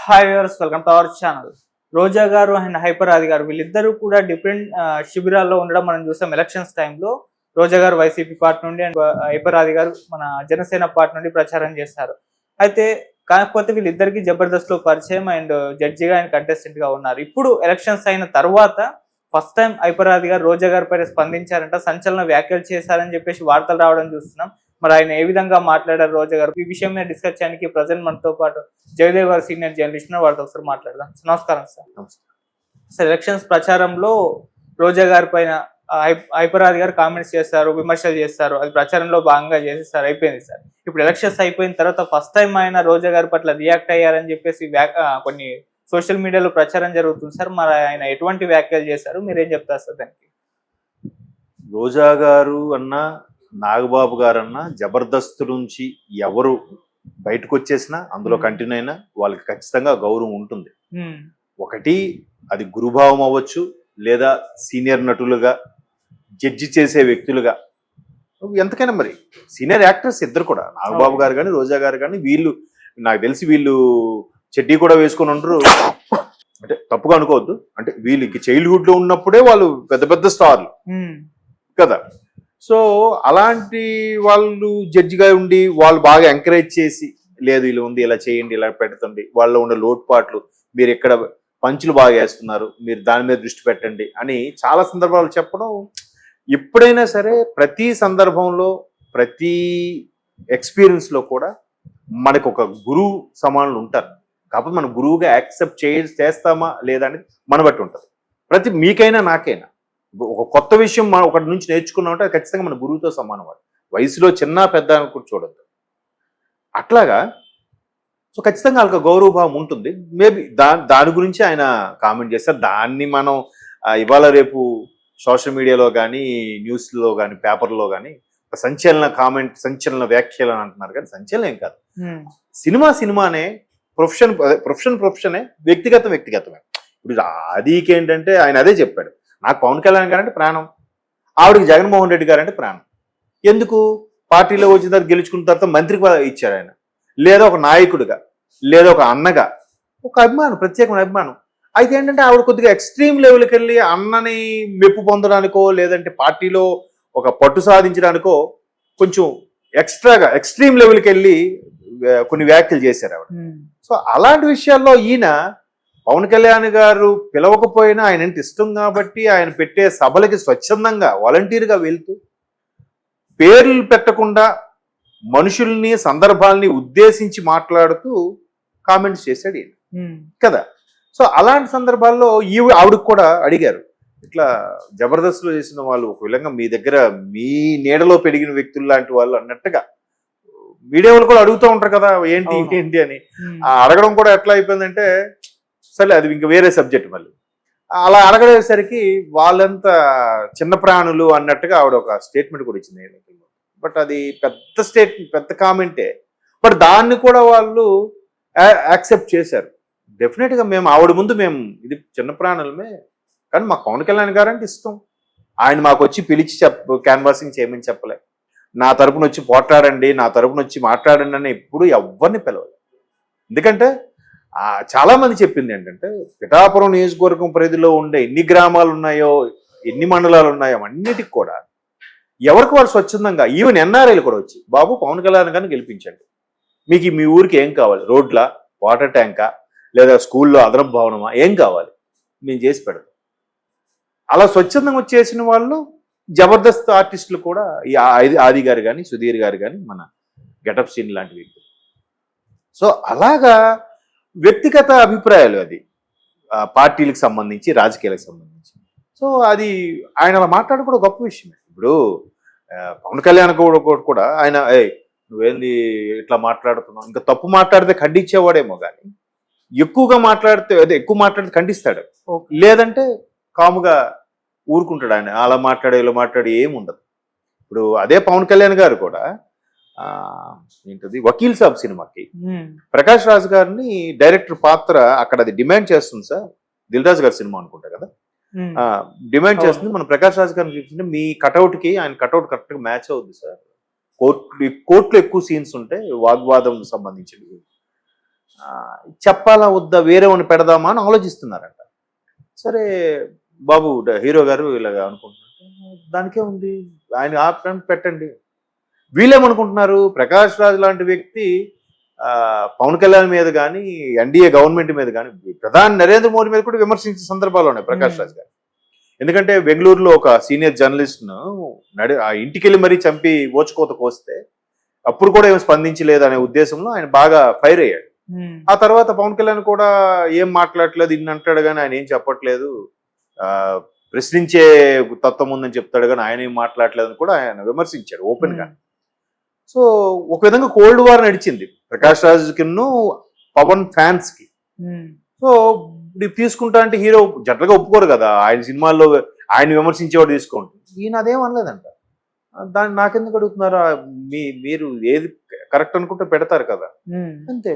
Hi viewers, welcome to our channel. Roja garu and hyper ఆది గారు వీళ్ళిద్దరూ కూడా డిఫరెంట్ శిబిరాల్లో ఉండడం మనం చూసాం. ఎలక్షన్స్ టైంలో రోజా గారు వైసీపీ పార్టీ నుండి అండ్ హైపర్ ఆది గారు మన జనసేన పార్టీ నుండి ప్రచారం చేశారు. అయితే కాకపోతే వీళ్ళిద్దరికి జబర్దస్త్ లో పరిచయం అండ్ జడ్జిగా అండ్ కంటెస్టెంట్ గా ఉన్నారు. ఇప్పుడు ఎలక్షన్స్ అయిన తర్వాత ఫస్ట్ టైం హైపర్ ఆది గారు రోజా గారి పైన స్పందించారంట, సంచలన వ్యాఖ్యలు చేశారని చెప్పేసి వార్తలు రావడం చూస్తున్నాం. మరి ఆయన ఏ విధంగా మాట్లాడారు రోజా గారు, ఈ విషయం మీద డిస్కస్ చేయడానికి ప్రజెంట్ మనతో పాటు జయదేవ్ గారు సీనియర్ జర్నలిస్ట్ వారితో ఒకసారి మాట్లాడదాం. నమస్కారం సార్. సార్, ఎలక్షన్స్ ప్రచారంలో రోజా గారి పైన హైపర్ ఆది గారు కామెంట్స్ చేస్తారు, విమర్శలు చేస్తారు. అది ప్రచారంలో భాగంగా చేసేసారు, అయిపోయింది సార్. ఇప్పుడు ఎలక్షన్స్ అయిపోయిన తర్వాత ఫస్ట్ టైం ఆయన రోజా గారి పట్ల రియాక్ట్ అయ్యారని చెప్పేసి కొన్ని సోషల్ మీడియాలో ప్రచారం జరుగుతుంది సార్. మరి ఆయన ఎటువంటి వ్యాఖ్యలు చేశారు, మీరేం చెప్తారు సార్ దానికి? రోజా గారు అన్న నాగబాబు గారన్న జబర్దస్త్ నుంచి ఎవరు బయటకు వచ్చేసినా అందులో కంటిన్యూ అయినా వాళ్ళకి ఖచ్చితంగా గౌరవం ఉంటుంది. ఒకటి అది గురుభావం అవ్వచ్చు, లేదా సీనియర్ నటులుగా జడ్జి చేసే వ్యక్తులుగా, ఎంతకైనా మరి సీనియర్ యాక్టర్స్ ఇద్దరు కూడా, నాగబాబు గారు కానీ రోజా గారు కానీ, వీళ్ళు నాకు తెలిసి వీళ్ళు చెడ్డీ కూడా వేసుకొని ఉంటారు. అంటే తప్పుగా అనుకోవద్దు, అంటే వీళ్ళకి చైల్డ్హుడ్ లో ఉన్నప్పుడే వాళ్ళు పెద్ద పెద్ద స్టార్లు కదా. సో అలాంటి వాళ్ళు జడ్జిగా ఉండి వాళ్ళు బాగా ఎంకరేజ్ చేసి, లేదు ఇలా ఉంది, ఇలా చేయండి, ఇలా పెడుతుంది, వాళ్ళలో ఉండే లోటుపాట్లు, మీరు ఎక్కడ పంచులు బాగా వేస్తున్నారు, మీరు దాని మీద దృష్టి పెట్టండి అని చాలా సందర్భాలు చెప్పడం. ఎప్పుడైనా సరే ప్రతి సందర్భంలో ప్రతి ఎక్స్పీరియన్స్లో కూడా మనకు ఒక గురువు సమానులు ఉంటారు. కాకపోతే మనం గురువుగా యాక్సెప్ట్ చేస్తామా లేదా అనేది మన బట్టి ఉంటుంది. మీకైనా నాకైనా ఒక కొత్త విషయం మనం ఒకటి నుంచి నేర్చుకున్నామంటే అది ఖచ్చితంగా మన గురువుతో సమానం. వాడు వయసులో చిన్న పెద్ద అని కూడా చూడద్దు. అట్లాగా సో ఖచ్చితంగా వాళ్ళకి గౌరవభావం ఉంటుంది. మేబీ దాని గురించి ఆయన కామెంట్ చేస్తారు. దాన్ని మనం ఇవాళ రేపు సోషల్ మీడియాలో కానీ, న్యూస్లో కానీ, పేపర్లో కానీ సంచలన కామెంట్, సంచలన వ్యాఖ్యలు అని అంటున్నారు. కానీ సంచలనం ఏం కాదు. సినిమానే, ప్రొఫెషనే, వ్యక్తిగతమే. ఇప్పుడు ఆదికి ఏంటంటే ఆయన అదే చెప్పాడు, నాకు పవన్ కళ్యాణ్ గారు అంటే ప్రాణం, ఆవిడకి జగన్మోహన్ రెడ్డి గారు అంటే ప్రాణం. ఎందుకు? పార్టీలో వచ్చిన తర్వాత గెలుచుకున్న తర్వాత మంత్రి ఇచ్చారు ఆయన, లేదా ఒక నాయకుడిగా, లేదా ఒక అన్నగా ఒక అభిమానం, ప్రత్యేకమైన అభిమానం. అయితే ఏంటంటే ఆవిడ కొద్దిగా ఎక్స్ట్రీమ్ లెవెల్కి వెళ్ళి అన్నని మెప్పు పొందడానికో, లేదంటే పార్టీలో ఒక పట్టు సాధించడానికో కొంచెం ఎక్స్ట్రాగా ఎక్స్ట్రీమ్ లెవెల్కి వెళ్ళి కొన్ని వ్యాఖ్యలు చేశారు ఆవిడ. సో అలాంటి విషయాల్లో ఈయన పవన్ కళ్యాణ్ గారు పిలవకపోయినా ఆయన ఇష్టం కాబట్టి ఆయన పెట్టే సభలకి స్వచ్ఛందంగా వాలంటీర్గా వెళ్తూ, పేర్లు పెట్టకుండా మనుషుల్ని, సందర్భాల్ని ఉద్దేశించి మాట్లాడుతూ కామెంట్స్ చేశాడు ఈయన కదా. సో అలాంటి సందర్భాల్లో ఆవిడకు కూడా అడిగారు, ఇట్లా జబర్దస్త్లో చేసిన వాళ్ళు ఒక విధంగా మీ దగ్గర మీ నీడలో పెరిగిన వ్యక్తులు లాంటి వాళ్ళు అన్నట్టుగా మీడియా వాళ్ళు కూడా అడుగుతూ ఉంటారు కదా, ఏంటి అని. అడగడం కూడా ఎట్లా అయిపోయిందంటే, సరే అది ఇంకా వేరే సబ్జెక్ట్. మళ్ళీ అలా అడగడేసరికి వాళ్ళంతా చిన్న ప్రాణులు అన్నట్టుగా ఆవిడ ఒక స్టేట్మెంట్ కూడా ఇచ్చింది. బట్ అది పెద్ద కామెంటే. బట్ దాన్ని కూడా వాళ్ళు యాక్సెప్ట్ చేశారు. డెఫినెట్గా మేము ఆవిడ ముందు మేము ఇది చిన్న ప్రాణులమే, కానీ మాకు పవన్ కళ్యాణ్ గారు అంటే ఇష్టం. ఆయన మాకు వచ్చి పిలిచి క్యాన్వాసింగ్ చేయమని చెప్పలే, నా తరపున వచ్చి పోట్లాడండి, నా తరపున వచ్చి మాట్లాడండి అని ఎప్పుడు ఎవరిని పిలవలేదు. ఎందుకంటే చాలా మంది చెప్పింది ఏంటంటే, పిఠాపురం నియోజకవర్గం పరిధిలో ఉండే ఎన్ని గ్రామాలు ఉన్నాయో, ఎన్ని మండలాలు ఉన్నాయో అన్నిటికి కూడా ఎవరికి వాళ్ళు స్వచ్ఛందంగా, ఈవెన్ ఎన్ఆర్ఐలు కూడా వచ్చి, బాబు పవన్ కళ్యాణ్ గారిని గెలిపించండి, మీకు మీ ఊరికి ఏం కావాలి, రోడ్లా, వాటర్ ట్యాంకా, లేదా స్కూల్లో అదనపు భవనమా, ఏం కావాలి మేము చేసి పెడతాం. అలా స్వచ్ఛందంగా వచ్చేసిన వాళ్ళు జబర్దస్త్ ఆర్టిస్టులు కూడా, ఈ ఆది గారు కానీ, సుధీర్ గారు కానీ, మన గెటప్ సీన్ లాంటి వ్యక్తులు. సో అలాగా వ్యక్తిగత అభిప్రాయాలు, అది పార్టీలకు సంబంధించి, రాజకీయాలకు సంబంధించి. సో అది ఆయన అలా మాట్లాడడం కూడా గొప్ప విషయమే. ఇప్పుడు పవన్ కళ్యాణ్ కూడా ఆయన నువ్వేంది ఇట్లా మాట్లాడుతున్నావు, ఇంకా తప్పు మాట్లాడితే ఖండించేవాడేమో, కానీ ఎక్కువ మాట్లాడితే ఖండిస్తాడు, లేదంటే కాముగా ఊరుకుంటాడు. ఆయన అలా మాట్లాడే ఇలా మాట్లాడి ఏముండదు. ఇప్పుడు అదే పవన్ కళ్యాణ్ గారు కూడా ఏంటది వకీల్ సాబ్ సినిమాకి ప్రకాష్ రాజ్ గారిని డైరెక్టర్ పాత్ర అక్కడ అది డిమాండ్ చేస్తుంది సార్. దిల్ రాజు గారి సినిమా అనుకుంటా కదా, డిమాండ్ చేస్తుంది. మన ప్రకాష్ రాజ్ గారిని చూస్తుంటే మీ కటౌట్ కి ఆయన కటౌట్ కరెక్ట్ గా మ్యాచ్ అవుద్ది సార్. కోర్టులో ఎక్కువ సీన్స్ ఉంటాయి వాగ్వాదం సంబంధించినవి. చెప్పాలా వద్దా, వేరే వాడిని పెడదామా అని ఆలోచిస్తున్నారంట. సరే బాబు హీరో గారు ఇలాగ అనుకుంటున్నారు, దానికే ఉంది, ఆయన ఆపడం పెట్టండి. వీళ్ళేమనుకుంటున్నారు, ప్రకాష్ రాజ్ లాంటి వ్యక్తి పవన్ కళ్యాణ్ మీద కానీ ఎన్డీఏ గవర్నమెంట్ మీద కానీ ప్రధాని నరేంద్ర మోడీ మీద కూడా విమర్శించిన సందర్భాలు ఉన్నాయి ప్రకాష్ రాజ్ గారు. ఎందుకంటే బెంగళూరులో ఒక సీనియర్ జర్నలిస్ట్ను ఆ ఇంటికి వెళ్ళి మరీ చంపి ఓచుకోత కోస్తే అప్పుడు కూడా ఏం స్పందించలేదు అనే ఉద్దేశంలో ఆయన బాగా ఫైర్ అయ్యాడు. ఆ తర్వాత పవన్ కళ్యాణ్ కూడా ఏం మాట్లాడలేదు, ఇన్ని అంటాడు కానీ ఆయన ఏం చెప్పట్లేదు, ప్రశ్నించే తత్వం ఉందని చెప్తాడు కానీ ఆయన ఏం మాట్లాడలేదు అని కూడా ఆయన విమర్శించాడు ఓపెన్ గా. సో ఒక విధంగా కోల్డ్ వార్ నడిచింది ప్రకాష్ రాజ్ కిన్ను పవన్ ఫ్యాన్స్ కి. సో ఇప్పుడు తీసుకుంటా అంటే హీరో జట్లుగా ఒప్పుకోరు కదా, ఆయన సినిమాల్లో ఆయన విమర్శించేవాడు తీసుకోండి, ఈయన అదేం అనలేదంట. దాన్ని నాకెందుకు అడుగుతున్నారా, మీరు ఏది కరెక్ట్ అనుకుంటే పెడతారు కదా అంతే.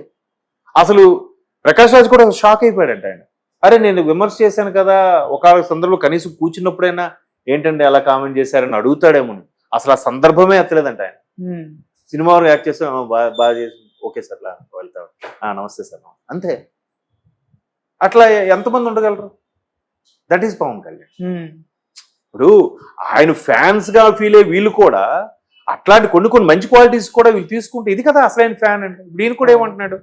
అసలు ప్రకాష్ రాజ్ కూడా షాక్ అయిపోయాడంట ఆయన. అరే నేను విమర్శ చేశాను కదా, ఒక సందర్భంలో కనీసం కూర్చున్నప్పుడైనా ఏంటంటే అలా కామెంట్ చేశారని అడుగుతాడేమో, అసలు ఆ సందర్భమే ఎత్తలేదంట ఆయన. సినిమా వరకు యాక్ట్ చేస్తాం, బాగా చేసి ఓకే సార్ వెళ్తాం, నమస్తే సార్ అంతే. అట్లా ఎంతమంది ఉండగలరు? That is Pawan Kalyan. ఇప్పుడు ఆయన ఫ్యాన్స్ గా ఫీల్ అయ్యే వీళ్ళు కూడా అట్లాంటి కొన్ని మంచి క్వాలిటీస్ కూడా వీళ్ళు తీసుకుంటే ఇది కదా అసలు ఆయన ఫ్యాన్ అంటే. ఇప్పుడు ఈయన కూడా ఏమంటున్నాడు,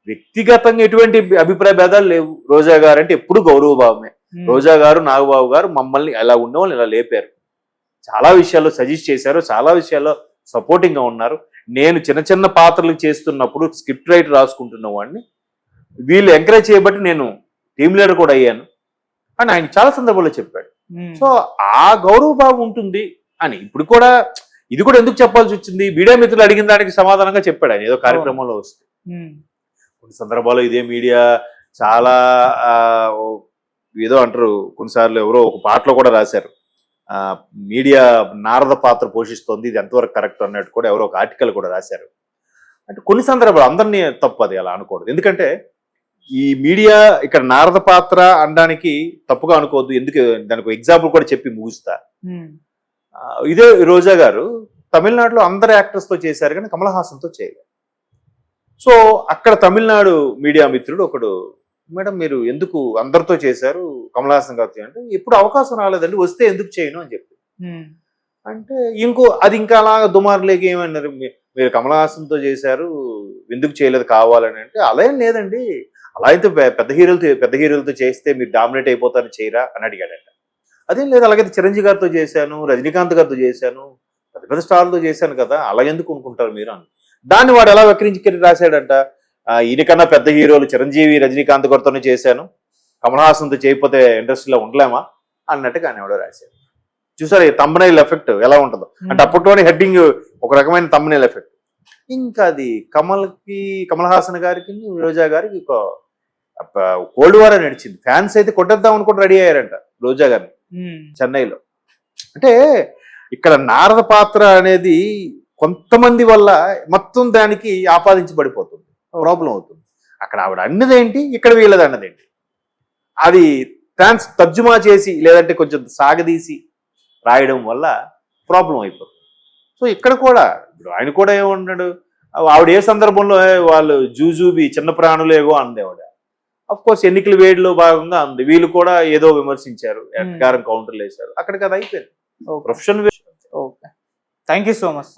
వ్యక్తిగతంగా ఎటువంటి అభిప్రాయ భేదాలు లేవు, రోజా గారు అంటే ఎప్పుడు గౌరవభావమే, రోజా గారు నాగబాబు గారు మమ్మల్ని ఎలా ఉండేవాళ్ళు ఇలా లేపారు, చాలా విషయాల్లో సజెస్ట్ చేశారు, చాలా విషయాల్లో సపోర్టింగ్ గా ఉన్నారు. నేను చిన్న చిన్న పాత్రలు చేస్తున్నప్పుడు స్క్రిప్ట్ రైటర్ రాసుకుంటున్న వాడిని వీళ్ళు ఎంకరేజ్ చేయబట్టి నేను టీమ్ లీడర్ కూడా అయ్యాను అని ఆయన చాలా సందర్భాల్లో చెప్పాడు. సో ఆ గౌరవభావం ఉంటుంది అని ఇప్పుడు కూడా ఇది కూడా ఎందుకు చెప్పాల్సి వచ్చింది, మీడియా మిత్రులు అడిగిన దానికి సమాధానంగా చెప్పాడు ఆయన ఏదో కార్యక్రమంలో వస్తే. కొన్ని సందర్భాల్లో ఇదే మీడియా చాలా ఏదో అంటారు, కొన్నిసార్లు ఎవరో ఒక పాటలో కూడా రాశారు, మీడియా నారద పాత్ర పోషిస్తోంది, ఇది ఎంతవరకు కరెక్ట్ అన్నట్టు కూడా ఎవరో ఒక ఆర్టికల్ కూడా రాశారు. అంటే కొన్ని సందర్భాలు అందరినీ తప్పు అది అలా అనుకోవద్దు, ఎందుకంటే ఈ మీడియా ఇక్కడ నారద పాత్ర అనడానికి తప్పుగా అనుకోవద్దు. ఎందుకు దానికి ఎగ్జాంపుల్ కూడా చెప్పి ముగిస్తా. ఇదే రోజా గారు తమిళనాడులో అందరు యాక్టర్స్ తో చేశారు కానీ కమల్ హాసన్ తో చేయలేదు. సో అక్కడ తమిళనాడు మీడియా మిత్రుడు ఒకడు, మేడం మీరు ఎందుకు అందరితో చేశారు కమల్ హాసన్ గారితో అంటే, ఎప్పుడు అవకాశం రాలేదండి, వస్తే ఎందుకు చేయను అని చెప్పి అంటే అది ఇంకా అలా దుమారులేకి ఏమన్నారు, మీరు కమల్ హాసన్తో చేశారు ఎందుకు చేయలేదు కావాలని అంటే, అలా ఏం లేదండి, అలా అయితే పెద్ద హీరోలతో చేస్తే మీరు డామినేట్ అయిపోతారు చేయరా అని అడిగాడంట. అదేం లేదు, అలాగైతే చిరంజీవి గారితో చేశాను, రజనీకాంత్ గారితో చేశాను, పెద్ద పెద్ద స్టార్లతో చేశాను కదా, అలా ఎందుకు అనుకుంటారు మీరు అని. దాన్ని వాడు ఎలా వక్రించి రాశాడంట, ఈయనకన్నా పెద్ద హీరోలు చిరంజీవి రజనీకాంత్ గారితోనే చేశాను, కమల్ హాసన్తో చేయకపోతే ఇండస్ట్రీలో ఉండలేమా అన్నట్టుగా ఆయన ఎవడో రాశాడు. చూసారు ఈ తంబనైల్ ఎఫెక్ట్ ఎలా ఉంటుందో, అంటే అప్పట్లోనే హెడ్డింగ్ ఒక రకమైన తంబనైల్ ఎఫెక్ట్. ఇంకా అది కమల్ హాసన్ గారికి రోజా గారికి కోల్డ్ వార్ నడిచింది. ఫ్యాన్స్ అయితే కొట్టేద్దాం అనుకుంటే రెడీ అయ్యారంట రోజా గారిని చెన్నైలో. అంటే ఇక్కడ నారద పాత్ర అనేది కొంతమంది వల్ల మొత్తం దానికి ఆపాదించబడిపోతుంది, ప్రాబ్లం అవుతుంది. అక్కడ ఆవిడ అన్నదేంటి, ఇక్కడ వీళ్ళది అన్నదేంటి, అది ఫ్యాన్స్ తర్జుమా చేసి లేదంటే కొంచెం సాగదీసి రాయడం వల్ల ప్రాబ్లం అయిపోతుంది. సో ఇక్కడ కూడా ఇప్పుడు ఆయన కూడా ఏమన్నాడు, ఆవిడ ఏ సందర్భంలో వాళ్ళు జూజూబి చిన్న ప్రాణులేగో అంది ఆవిడ. అఫ్ కోర్స్ ఎన్నికల వేడిలో భాగంగా అంది, వీళ్ళు కూడా ఏదో విమర్శించారు, ఎట్గారం కౌంటర్లు వేశారు, అక్కడికి అది అయిపోయింది. Professional. Okay, thank you so much.